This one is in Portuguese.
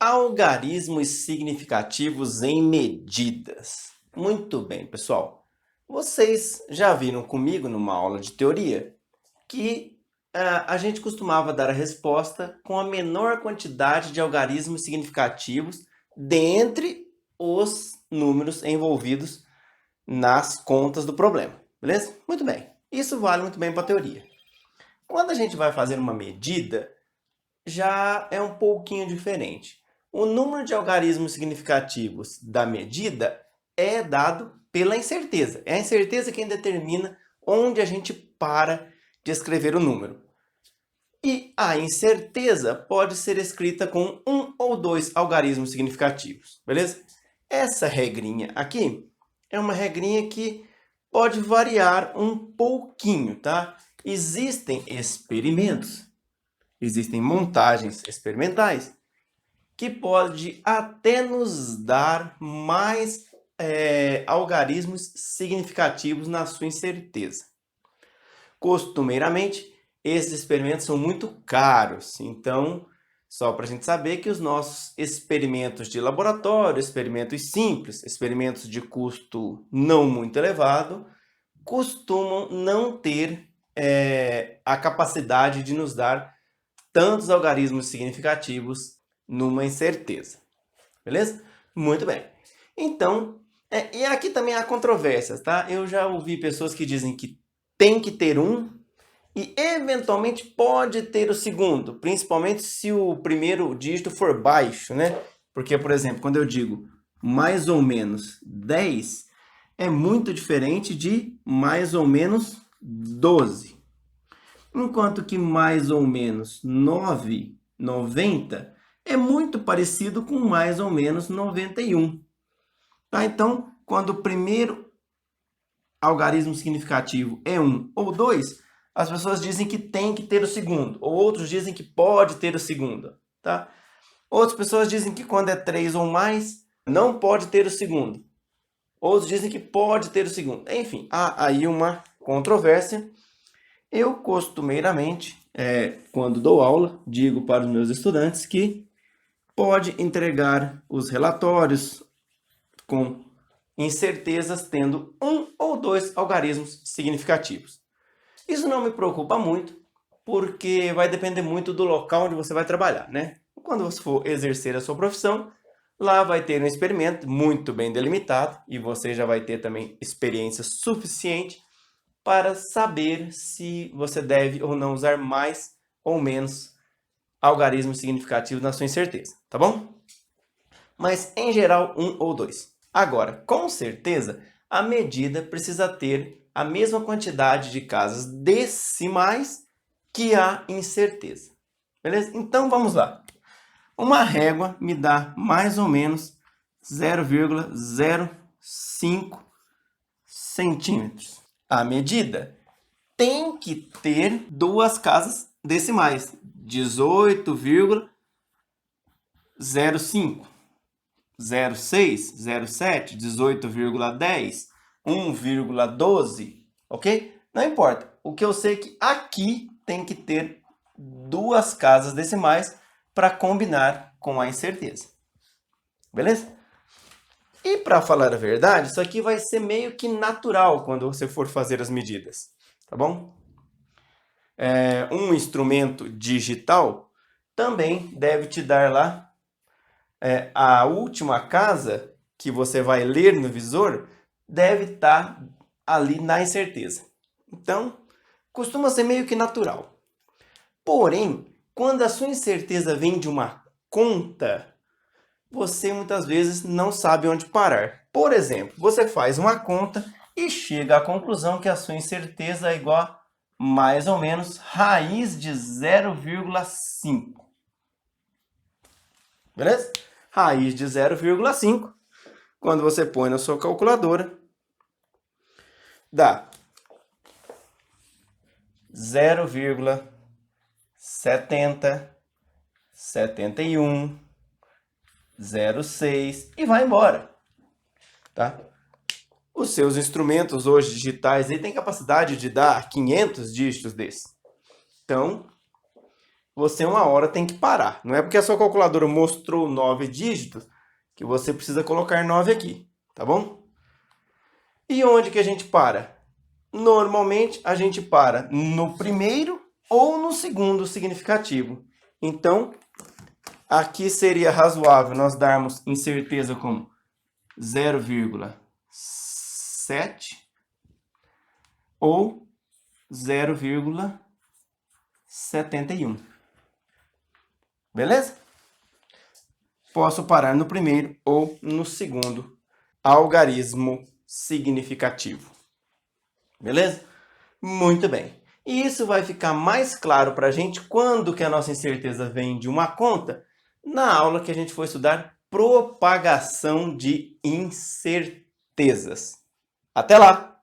Algarismos significativos em medidas. Muito bem, pessoal. Vocês já viram comigo numa aula de teoria que a gente costumava dar a resposta com a menor quantidade de algarismos significativos dentre os números envolvidos nas contas do problema, beleza? Muito bem. Isso vale muito bem para a teoria. Quando a gente vai fazer uma medida, já é um pouquinho diferente. O número de algarismos significativos da medida é dado pela incerteza. É a incerteza quem determina onde a gente para de escrever o número. E a incerteza pode ser escrita com um ou dois algarismos significativos, beleza? Essa regrinha aqui é uma regrinha que pode variar um pouquinho, tá? Existem experimentos, existem montagens experimentais que pode até nos dar mais algarismos significativos na sua incerteza. Costumeiramente, esses experimentos são muito caros, então, só para a gente saber que os nossos experimentos de laboratório, experimentos simples, experimentos de custo não muito elevado, costumam não ter a capacidade de nos dar tantos algarismos significativos numa incerteza. Beleza? Muito bem. Então, e aqui também há controvérsias, tá? Eu já ouvi pessoas que dizem que tem que ter um e eventualmente pode ter o segundo, principalmente se o primeiro dígito for baixo, né? Porque, por exemplo, quando eu digo mais ou menos 10, é muito diferente de mais ou menos 12. Enquanto que mais ou menos 9, 90 é muito parecido com mais ou menos 91. Tá? Então, quando o primeiro algarismo significativo é 1 ou 2, as pessoas dizem que tem que ter o segundo, ou outros dizem que pode ter o segundo. Tá? Outras pessoas dizem que quando é 3 ou mais, não pode ter o segundo. Outros dizem que pode ter o segundo. Enfim, há aí uma controvérsia. Eu costumeiramente, quando dou aula, digo para os meus estudantes que pode entregar os relatórios com incertezas tendo um ou dois algarismos significativos. Isso não me preocupa muito, porque vai depender muito do local onde você vai trabalhar, né? Quando você for exercer a sua profissão, lá vai ter um experimento muito bem delimitado e você já vai ter também experiência suficiente para saber se você deve ou não usar mais ou menos algarismos significativos na sua incerteza, tá bom? Mas, em geral, um ou dois. Agora, com certeza, a medida precisa ter a mesma quantidade de casas decimais que a incerteza. Beleza? Então, vamos lá. Uma régua me dá mais ou menos 0,05 centímetros. A medida tem que ter duas casas decimais, 18,05, 06, 07, 18,10, 1,12, ok? Não importa. O que eu sei é que aqui tem que ter duas casas decimais para combinar com a incerteza. Beleza? E para falar a verdade, isso aqui vai ser meio que natural quando você for fazer as medidas, tá bom? Um instrumento digital também deve te dar lá a última casa que você vai ler no visor deve estar ali na incerteza. Então, costuma ser meio que natural. Porém, quando a sua incerteza vem de uma conta, você muitas vezes não sabe onde parar. Por exemplo, você faz uma conta e chega à conclusão que a sua incerteza é igual a mais ou menos raiz de 0,5. Beleza? Raiz de 0,5, quando você põe na sua calculadora, dá 0,7071, 06 e vai embora. Tá? Os seus instrumentos hoje digitais têm capacidade de dar 500 dígitos desses. Então, você uma hora tem que parar. Não é porque a sua calculadora mostrou 9 dígitos que você precisa colocar 9 aqui, tá bom? E onde que a gente para? Normalmente a gente para no primeiro ou no segundo significativo. Então, aqui seria razoável nós darmos incerteza como 0,7 ou 0,71. Beleza? Posso parar no primeiro ou no segundo algarismo significativo. Beleza? Muito bem. E isso vai ficar mais claro para a gente quando que a nossa incerteza vem de uma conta, na aula que a gente for estudar propagação de incertezas. Até lá!